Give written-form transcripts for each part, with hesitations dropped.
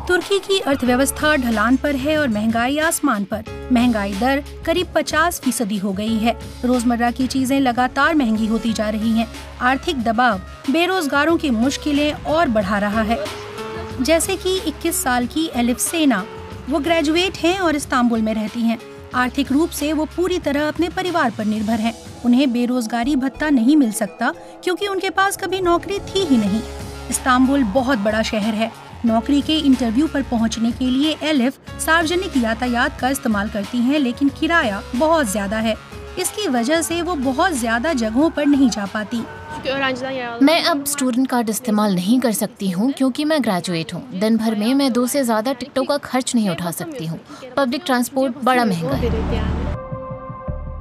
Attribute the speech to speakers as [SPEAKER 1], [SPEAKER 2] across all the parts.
[SPEAKER 1] तुर्की की अर्थव्यवस्था ढलान पर है और महंगाई आसमान पर। महंगाई दर करीब 50% हो गई है। रोजमर्रा की चीजें लगातार महंगी होती जा रही हैं। आर्थिक दबाव बेरोजगारों की मुश्किलें और बढ़ा रहा है। जैसे कि 21 साल की एलिफ सेना, वो ग्रेजुएट हैं और इस्तांबुल में रहती हैं। आर्थिक रूप से वो पूरी तरह अपने परिवार पर निर्भर हैं। उन्हें बेरोजगारी भत्ता नहीं मिल सकता क्योंकि उनके पास कभी नौकरी थी ही नहीं। इस्तांबुल बहुत बड़ा शहर है। नौकरी के इंटरव्यू पर पहुंचने के लिए एलिफ सार्वजनिक यातायात का इस्तेमाल करती हैं, लेकिन किराया बहुत ज्यादा है। इसकी वजह से वो बहुत ज्यादा जगहों पर नहीं जा पाती।
[SPEAKER 2] मैं अब स्टूडेंट कार्ड इस्तेमाल नहीं कर सकती हूँ क्योंकि मैं ग्रेजुएट हूँ। दिन भर में मैं 2 से ज्यादा टिकटों का खर्च नहीं उठा सकती हूँ। पब्लिक ट्रांसपोर्ट बड़ा महंगा है।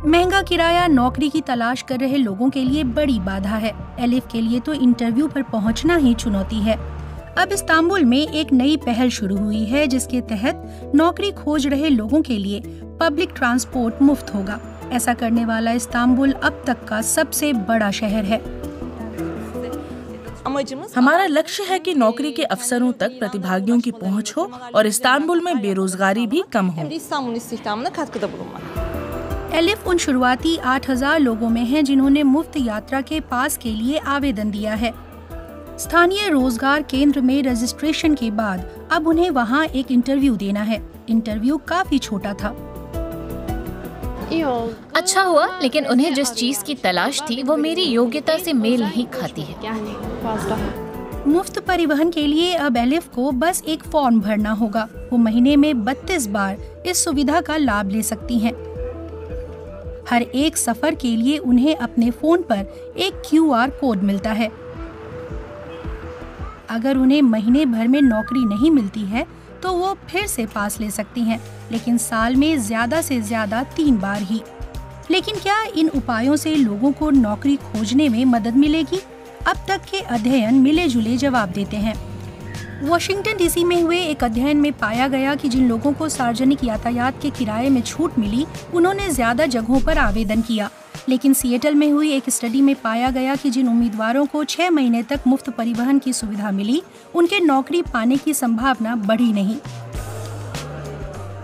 [SPEAKER 1] महंगा किराया नौकरी की तलाश कर रहे लोगों के लिए बड़ी बाधा है। एलिफ के लिए तो इंटरव्यू पर पहुंचना ही चुनौती है। अब इस्तांबुल में एक नई पहल शुरू हुई है जिसके तहत नौकरी खोज रहे लोगों के लिए पब्लिक ट्रांसपोर्ट मुफ्त होगा। ऐसा करने वाला इस्तांबुल अब तक का सबसे बड़ा शहर है।
[SPEAKER 3] हमारा लक्ष्य है कि नौकरी के अवसरों तक प्रतिभागियों की पहुंच हो और इस्तांबुल में बेरोजगारी भी कम हो।
[SPEAKER 1] एलिफ उन शुरुआती 8,000 लोगों में है जिन्होंने मुफ्त यात्रा के पास के लिए आवेदन दिया है। स्थानीय रोजगार केंद्र में रजिस्ट्रेशन के बाद अब उन्हें वहां एक इंटरव्यू देना है। इंटरव्यू काफी छोटा था।
[SPEAKER 2] अच्छा हुआ, लेकिन उन्हें जिस चीज की तलाश थी वो मेरी योग्यता से मेल नहीं खाती है।
[SPEAKER 1] मुफ्त परिवहन के लिए अब एलिफ को बस एक फॉर्म भरना होगा। वो महीने में 32 बार इस सुविधा का लाभ ले सकती हैं। हर एक सफर के लिए उन्हें अपने फोन पर एक QR कोड मिलता है। अगर उन्हें महीने भर में नौकरी नहीं मिलती है तो वो फिर से पास ले सकती हैं, लेकिन साल में ज्यादा से ज्यादा 3 बार ही। लेकिन क्या इन उपायों से लोगों को नौकरी खोजने में मदद मिलेगी? अब तक के अध्ययन मिले जुले जवाब देते हैं। वॉशिंगटन DC में हुए एक अध्ययन में पाया गया कि जिन लोगों को सार्वजनिक यातायात के किराए में छूट मिली, उन्होंने ज्यादा जगहों पर आवेदन किया। लेकिन सिएटल में हुई एक स्टडी में पाया गया कि जिन उम्मीदवारों को 6 महीने तक मुफ्त परिवहन की सुविधा मिली, उनके नौकरी पाने की संभावना बढ़ी नहीं।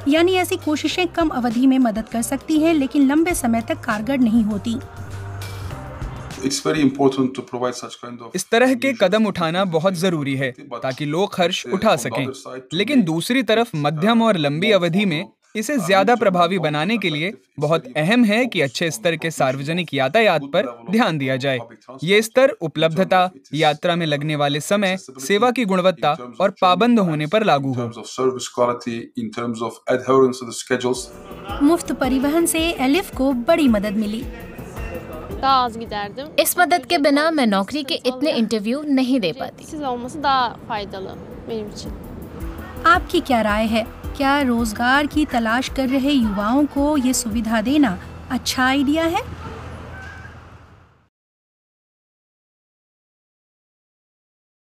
[SPEAKER 1] यानी ऐसी कोशिशें कम अवधि में मदद कर सकती हैं, लेकिन लंबे समय तक कारगर नहीं होती।
[SPEAKER 4] इस तरह के कदम उठाना बहुत जरूरी है ताकि लोग खर्च उठा सकें, लेकिन दूसरी तरफ मध्यम और लंबी अवधि में इसे ज्यादा प्रभावी बनाने के लिए बहुत अहम है कि अच्छे स्तर के सार्वजनिक यातायात पर ध्यान दिया जाए। ये स्तर उपलब्धता, यात्रा में लगने वाले समय, सेवा की गुणवत्ता और पाबंद होने पर लागू हो।
[SPEAKER 1] मुफ्त परिवहन से एलिफ को बड़ी मदद मिली।
[SPEAKER 2] इस मदद के बिना मैं नौकरी के इतने इंटरव्यू नहीं दे पाती।
[SPEAKER 1] आपकी क्या राय है? क्या रोजगार की तलाश कर रहे युवाओं को ये सुविधा देना अच्छा आइडिया है?